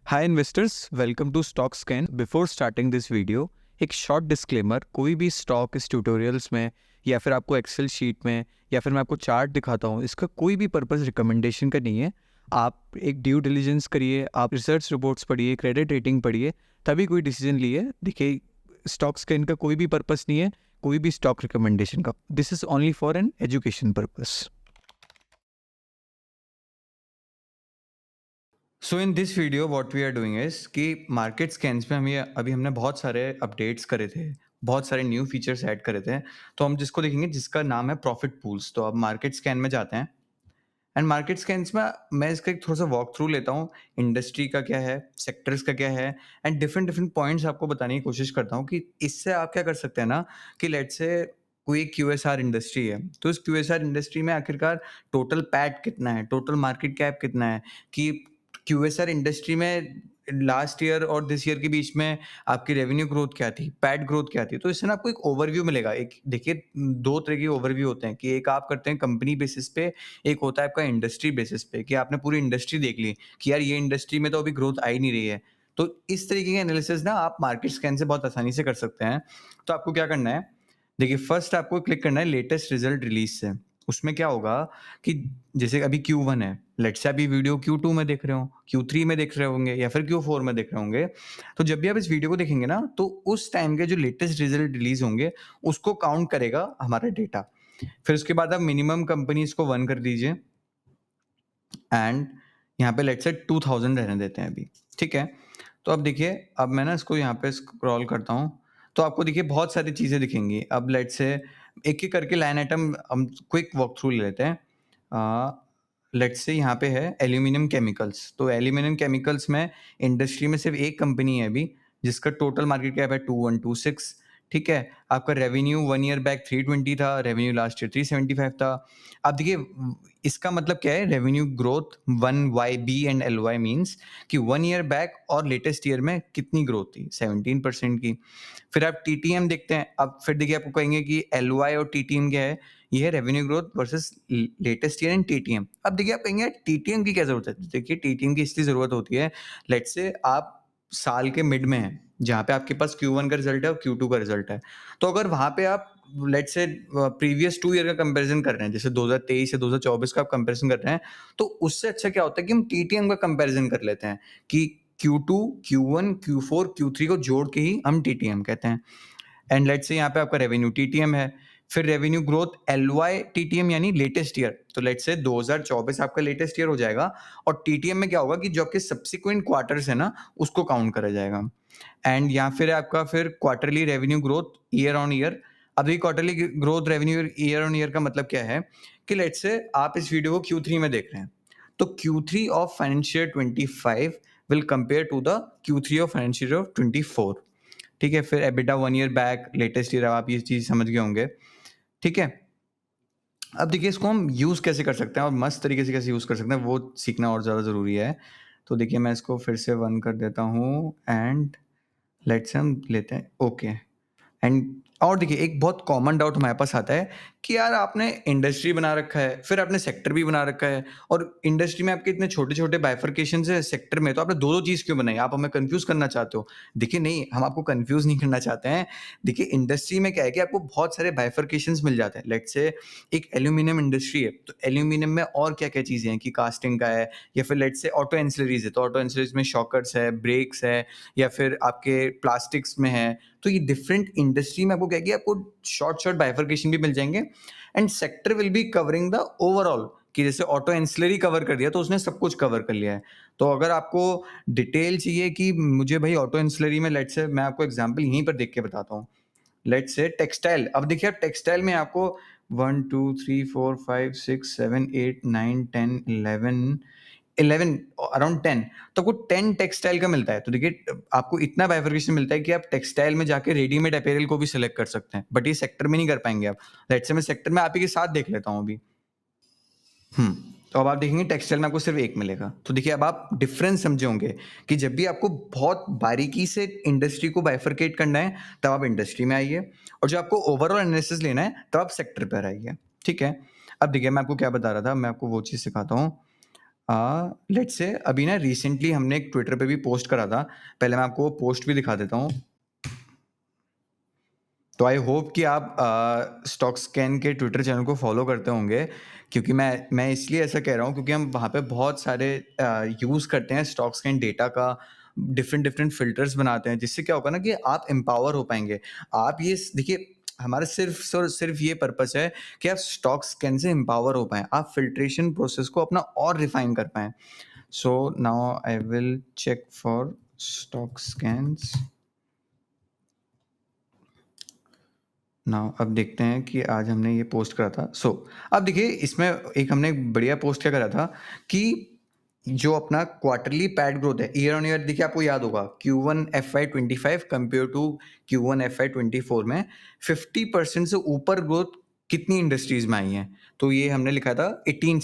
Hi investors, welcome to stock scan. Before starting this video एक short disclaimer. कोई भी stock इस tutorials में या फिर आपको एक्सेल शीट में या फिर मैं आपको चार्ट दिखाता हूँ, इसका कोई भी पर्पस रिकमेंडेशन का नहीं है। आप एक ड्यू डिलिजेंस करिए, आप रिसर्च रिपोर्ट्स पढ़िए, क्रेडिट रेटिंग पढ़िए, तभी कोई डिसीजन लिए। देखिए, स्टॉक स्कैन का कोई भी पर्पस नहीं है, कोई भी स्टॉक रिकमेंडेशन का। This is only for an education purpose. So in this video what we are doing is कि मार्केट स्कैन्स में हमें अभी हमने बहुत सारे अपडेट्स करे थे, बहुत सारे न्यू फीचर्स ऐड करे थे। तो हम जिसको देखेंगे जिसका नाम है प्रॉफिट पूल्स। तो अब मार्केट स्कैन में जाते हैं एंड मार्केट स्कैन्स में मैं इसका एक थोड़ा सा वॉक थ्रू लेता हूँ। इंडस्ट्री का क्या है, सेक्टर्स का क्या है, एंड डिफरेंट डिफरेंट पॉइंट्स आपको बताने की कोशिश करता हूँ कि इससे आप क्या कर सकते हैं ना, कि लेट्स से कोई क्यूएसआर इंडस्ट्री है, तो इस क्यूएसआर इंडस्ट्री में आखिरकार टोटल पैट कितना है, टोटल मार्केट कैप कितना है, कि क्यूएसआर इंडस्ट्री में लास्ट ईयर और दिस ईयर के बीच में आपकी रेवेन्यू ग्रोथ क्या थी, पैट ग्रोथ क्या थी। तो इससे ना आपको एक ओवरव्यू मिलेगा। एक देखिए, दो तरह की ओवरव्यू होते हैं कि एक आप करते हैं कंपनी बेसिस पे, एक होता है आपका इंडस्ट्री बेसिस पे, कि आपने पूरी इंडस्ट्री देख ली कि यार ये इंडस्ट्री में तो अभी ग्रोथ आ ही नहीं रही है। तो इस तरीके के एनालिसिस ना आप मार्केट स्कैन से बहुत आसानी से कर सकते हैं। तो आपको क्या करना है, देखिए फर्स्ट आपको क्लिक करना है लेटेस्ट रिजल्ट रिलीज से। उसमें क्या होगा कि जैसे अभी Q1 है, लेट्स से अभी वीडियो Q2 में देख रहे हो, Q3 में देख रहे होंगे या फिर Q4 में देख रहे होंगे। तो जब भी आप इस वीडियो को देखेंगे ना, तो उस टाइम के जो लेटेस्ट रिजल्ट रिलीज होंगे उसको काउंट करेगा हमारा डेटा। फिर उसके बाद आप मिनिमम कंपनीज को 1 कर दीजिए एंड यहाँ पे लेट्स से 2000 रहने देते हैं अभी, ठीक है। तो अब देखिए, अब मैं ना इसको यहाँ पे स्क्रॉल करता हूँ, तो आपको देखिए बहुत सारी चीज़ें दिखेंगी। अब लेट्स से एक-एक करके लाइन आइटम हम क्विक वॉक थ्रू ले लेते हैं। लेट्स से यहाँ पे है एल्यूमीनियम केमिकल्स। तो एल्यूमीनियम केमिकल्स में इंडस्ट्री में सिर्फ एक कंपनी है अभी, जिसका टोटल मार्केट कैप है 2126, ठीक है। आपका रेवेन्यू 1 ईयर बैक 320 था, रेवेन्यू लास्ट ईयर 375 था। अब देखिए इसका मतलब क्या है, revenue growth 1YB and LY means कि 1 ईयर बैक और लेटेस्ट ईयर में कितनी ग्रोथ थी, 17% की। फिर आप TTM देखते हैं। अब फिर देखिए आपको कहेंगे कि LY और TTM क्या है, ये है revenue growth versus latest year and TTM। अब देखिए आप कहेंगे TTM की क्या जरूरत है। देखिए TTM की इसलिए जरूरत होती है, लेट्स से आप साल के मिड में हैं, जहाँ पे आपके पास Q1 का रिजल्ट है और Q2 का रिजल्ट है। तो अगर वहाँ पे आप लेट्स से प्रीवियस 2 ईयर का कंपैरिजन कर रहे हैं, जैसे 2023 या 2024 का आप कंपैरिजन कर रहे हैं, तो उससे अच्छा क्या होता है कि हम TTM का कंपैरिजन कर लेते हैं कि Q2, Q1, Q4, Q3 को जोड़ के ही हम TTM कहते हैं। एंड लेट्स से यहाँ पे आपका रेवेन्यू TTM है, फिर रेवेन्यू ग्रोथ LY TTM यानी लेटेस्ट ईयर। तो लेट्स से 2024 आपका लेटेस्ट ईयर हो जाएगा, और TTM में क्या होगा कि जो आपके सब्सिक्वेंट क्वार्टर्स है ना, उसको काउंट करा जाएगा। एंड यहाँ फिर आपका फिर quarterly revenue growth year on year. अभी quarterly growth revenue year on year का मतलब क्या है कि लेट्स से आप इस वीडियो को Q3 में देख रहे हैं, तो Q3 of financial 25 will compare to the Q3 of financial of 24, ठीक है। फिर EBITDA 1 year back latest year, आप ये चीज समझ गए होंगे, ठीक है। अब देखिए इसको हम यूज कैसे कर सकते हैं और मस्त तरीके से कैसे यूज कर सकते हैं, वो सीखना और ज्यादा जरूरी है। तो देखिए मैं इसको फिर से 1 कर देता हूँ एंड लेट्स हम लेते हैं ओके। एंड और देखिए एक बहुत कॉमन डाउट हमारे पास आता है कि यार आपने इंडस्ट्री बना रखा है, फिर आपने सेक्टर भी बना रखा है, और इंडस्ट्री में आपके इतने छोटे छोटे बाइफर्केशन है, सेक्टर में तो आपने दो दो चीज क्यों बनाई, आप हमें कंफ्यूज करना चाहते हो। देखिए नहीं, हम आपको कंफ्यूज नहीं करना चाहते हैं। देखिए इंडस्ट्री में क्या है कि आपको बहुत सारे बाइफर्केशन मिल जाते हैं। लेट्स से एक एल्यूमिनियम इंडस्ट्री है, तो एल्यूमिनियम में और क्या क्या चीजें हैं कि कास्टिंग का है, या फिर लेट्स से ऑटो एंसिलरीज है, तो ऑटो एंसिलरीज में शॉकर्स है, ब्रेक्स है, या फिर आपके प्लास्टिक्स में है। तो ये डिफरेंट इंडस्ट्री में आपको क्या है कि आपको शॉर्ट शॉर्ट बाइफर्केशन भी मिल जाएंगे, and sector will be covering the overall, कि जैसे ऑटो एंसिलरी कवर कर दिया तो उसने सब कुछ कवर कर लिया है। तो अगर आपको डिटेल चाहिए कि मुझे भाई ऑटो एंसिलरी में, लेट्स से मैं आपको एग्जांपल यहीं पर देख के बताता हूँ। लेट्स से टेक्सटाइल, अब देखिए आप टेक्सटाइल में आपको 1 2 3 4 5 6 7 8 9 10 11 अराउंड 10, तो आपको 10 टेक्सटाइल का मिलता है। तो देखिए आपको इतना बाइफर्केशन मिलता है कि आप टेक्सटाइल में जाके रेडीमेड अपैरल को भी सिलेक्ट कर सकते हैं, बट ये सेक्टर में नहीं कर पाएंगे आप। लेट्स से मैं सेक्टर में आप ही के साथ देख लेता हूँ अभी। तो अब आप देखेंगे टेक्सटाइल में आपको सिर्फ एक मिलेगा। तो देखिए अब आप डिफरेंस समझे होंगे कि जब भी आपको बहुत बारीकी से इंडस्ट्री को बाइफरकेट करना है, तब आप इंडस्ट्री में आइए, और जो आपको ओवरऑल एनालिसिस लेना है तब आप सेक्टर पर आइए, ठीक है। अब देखिए मैं आपको क्या बता रहा था, मैं आपको वो चीज़ सिखाता हूँ। लेट्स से अभी ना रिसेंटली हमने एक ट्विटर पे भी पोस्ट करा था। पहले मैं आपको वो पोस्ट भी दिखा देता हूँ। तो आई होप कि आप स्टॉक स्कैन के ट्विटर चैनल को फॉलो करते होंगे, क्योंकि मैं इसलिए ऐसा कह रहा हूँ क्योंकि हम वहाँ पे बहुत सारे यूज़ करते हैं स्टॉक स्कैन डेटा का, डिफरेंट डिफरेंट फ़िल्टर्स बनाते हैं, जिससे क्या होगा ना कि आप एम्पावर हो पाएँगे। आप ये देखिए, हमारा सिर्फ़ ये पर्पस है कि आप स्टॉक स्कैन से एम्पावर हो पाएँ, आप फ़िल्ट्रेशन प्रोसेस को अपना और रिफ़ाइन कर पाएँ। So now I will check for stock scans. Now अब देखते हैं कि आज हमने ये पोस्ट करा था। अब देखिए, इसमें एक हमने एक बढ़िया पोस्ट क्या करा था कि जो अपना क्वार्टरली पैट ग्रोथ है ईयर ऑन ईयर, देखिए आपको याद होगा Q1 FY25 compare to Q1 FY24 में 50% से ऊपर ग्रोथ कितनी इंडस्ट्रीज में आई है। तो ये हमने लिखा था 18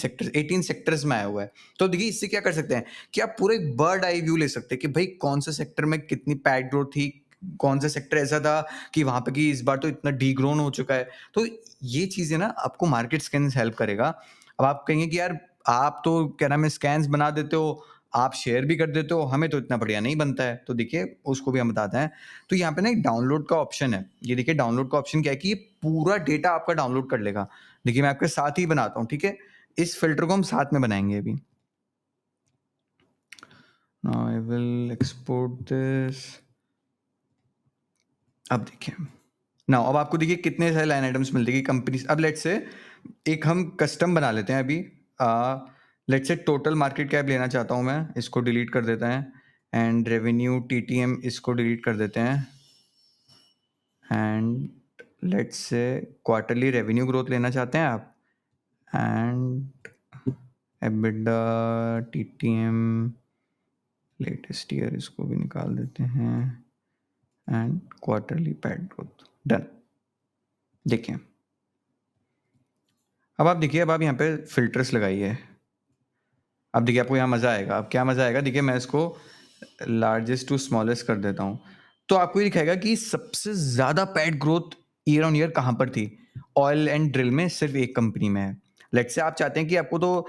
सेक्टर्स में आया हुआ है। तो देखिए, इससे क्या कर सकते हैं कि आप पूरे एक बर्ड आई व्यू ले सकते हैं कि भाई कौन सा सेक्टर में कितनी पैट ग्रोथ थी, कौन सा सेक्टर ऐसा था कि वहाँ पे कि इस बार तो इतना डीग्रोन हो चुका है। तो ये चीज़ें ना आपको मार्केट स्कैन्स हेल्प करेगा। अब आप कहेंगे कि यार आप तो क्या नाम है स्कैन्स बना देते हो, आप शेयर भी कर देते हो, हमें तो इतना बढ़िया नहीं बनता है। तो देखिए, उसको भी हम बताते हैं। तो यहाँ पे ना एक डाउनलोड का ऑप्शन है। ये देखिए, डाउनलोड का ऑप्शन क्या है कि ये पूरा डेटा आपका डाउनलोड कर लेगा। देखिए, मैं आपके साथ ही बनाता हूँ, ठीक है? इस फ़िल्टर को हम साथ में बनाएँगे अभी। Now I will export this. अब देखिए, नाउ अब आपको देखिए कितने सारे लाइन आइटम्स मिलते हैं कि कंपनीज। अब लेट्स से एक हम कस्टम बना लेते हैं अभी। Let's say total market cap लेना चाहता हूँ मैं, इसको डिलीट कर देते हैं। एंड रेवेन्यू TTM इसको डिलीट कर देते हैं। And let's say quarterly revenue growth लेना चाहते हैं आप। And EBITDA TTM latest year इसको भी निकाल देते हैं। And quarterly PAT growth done. देखिए, अब आप देखिए, अब आप यहाँ पे फिल्टर्स लगाइए। अब देखिए, आपको यहाँ मज़ा आएगा। अब क्या मज़ा आएगा, देखिए मैं इसको लार्जेस्ट टू स्मॉलेस्ट कर देता हूँ। तो आपको ये दिखाएगा कि सबसे ज़्यादा PAT growth year on year कहाँ पर थी। ऑयल एंड ड्रिल में सिर्फ एक कंपनी में है। लेट्स से आप चाहते हैं कि आपको तो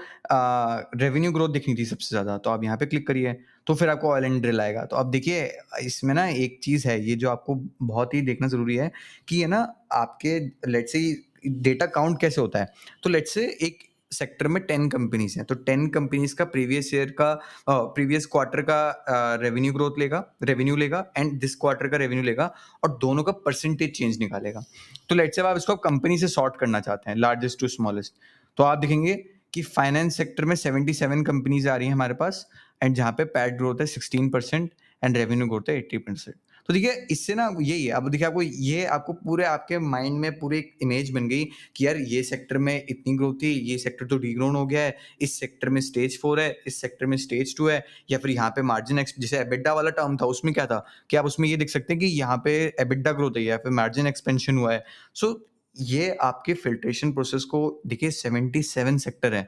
रेवेन्यू ग्रोथ दिखनी थी सबसे ज़्यादा, तो आप यहाँ पे क्लिक करिए, तो फिर आपको ऑयल एंड ड्रिल आएगा। तो अब देखिए, इसमें ना एक चीज़ है, ये जो आपको बहुत ही देखना ज़रूरी है कि ये ना आपके लेट्स से डेटा काउंट कैसे होता है। तो लेट्स से एक सेक्टर में 10 कंपनीज़ हैं, तो 10 कंपनीज़ का प्रीवियस क्वार्टर का रेवेन्यू लेगा एंड दिस क्वार्टर का रेवेन्यू लेगा और दोनों का परसेंटेज चेंज निकालेगा। तो लेट्स से अब आप इसको कंपनी से सॉर्ट करना चाहते हैं लार्जेस्ट टू स्मॉलेस्ट, तो आप देखेंगे कि फाइनेंस सेक्टर में 77 कंपनीज़ आ रही हैं हमारे पास, एंड जहाँ पे पैट ग्रोथ है 16% एंड रेवेन्यू ग्रोथ है 80%। तो देखिए, इससे ना यही है, अब देखिए आपको पूरे आपके माइंड में पूरी एक इमेज बन गई कि यार ये सेक्टर में इतनी ग्रोथ थी, ये सेक्टर तो डीग्रोन हो गया है, इस सेक्टर में स्टेज 4 है, इस सेक्टर में स्टेज 2 है, या फिर यहाँ पे मार्जिन एक्स जैसे एबिटा वाला टर्म था, उसमें क्या था कि आप उसमें ये देख सकते हैं कि यहाँ पे एबिटा ग्रोथ है या फिर मार्जिन एक्सपेंशन हुआ है। सो ये आपके फ़िल्ट्रेशन प्रोसेस को देखिए, 77 सेक्टर है।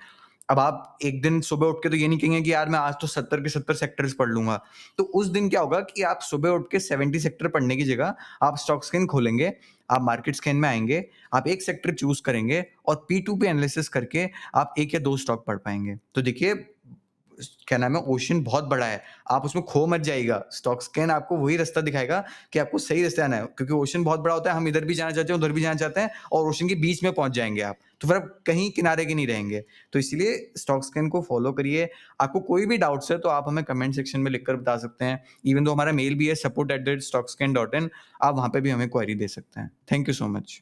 अब आप एक दिन सुबह उठ के तो ये नहीं कहेंगे कि यार मैं आज तो 70 के 70 सेक्टर्स पढ़ लूँगा। तो उस दिन क्या होगा कि आप सुबह उठ के 70 सेक्टर पढ़ने की जगह आप स्टॉक स्कैन खोलेंगे, आप मार्केट स्कैन में आएँगे, आप एक सेक्टर चूज़ करेंगे और P2P एनालिसिस करके आप 1 या 2 स्टॉक पढ़ पाएँगे। तो देखिए, क्या नाम है, ओशन बहुत बड़ा है, आप उसमें खो मत जाइएगा। स्टॉक स्कैन आपको वही रास्ता दिखाएगा कि आपको सही रास्ते आना है, क्योंकि ओशन बहुत बड़ा होता है, हम इधर भी जाना चाहते हैं, उधर भी जाना चाहते हैं और ओशन के बीच में पहुँच जाएँगे आप। तो फिर आप कहीं किनारे के नहीं रहेंगे। तो इसलिए स्टॉक स्कैन को फॉलो करिए। आपको कोई भी डाउट्स है तो आप हमें कमेंट सेक्शन में लिखकर बता सकते हैं। इवन दो हमारा मेल भी है support@stockscan.in, आप वहाँ पे भी हमें क्वेरी दे सकते हैं। Thank you so much.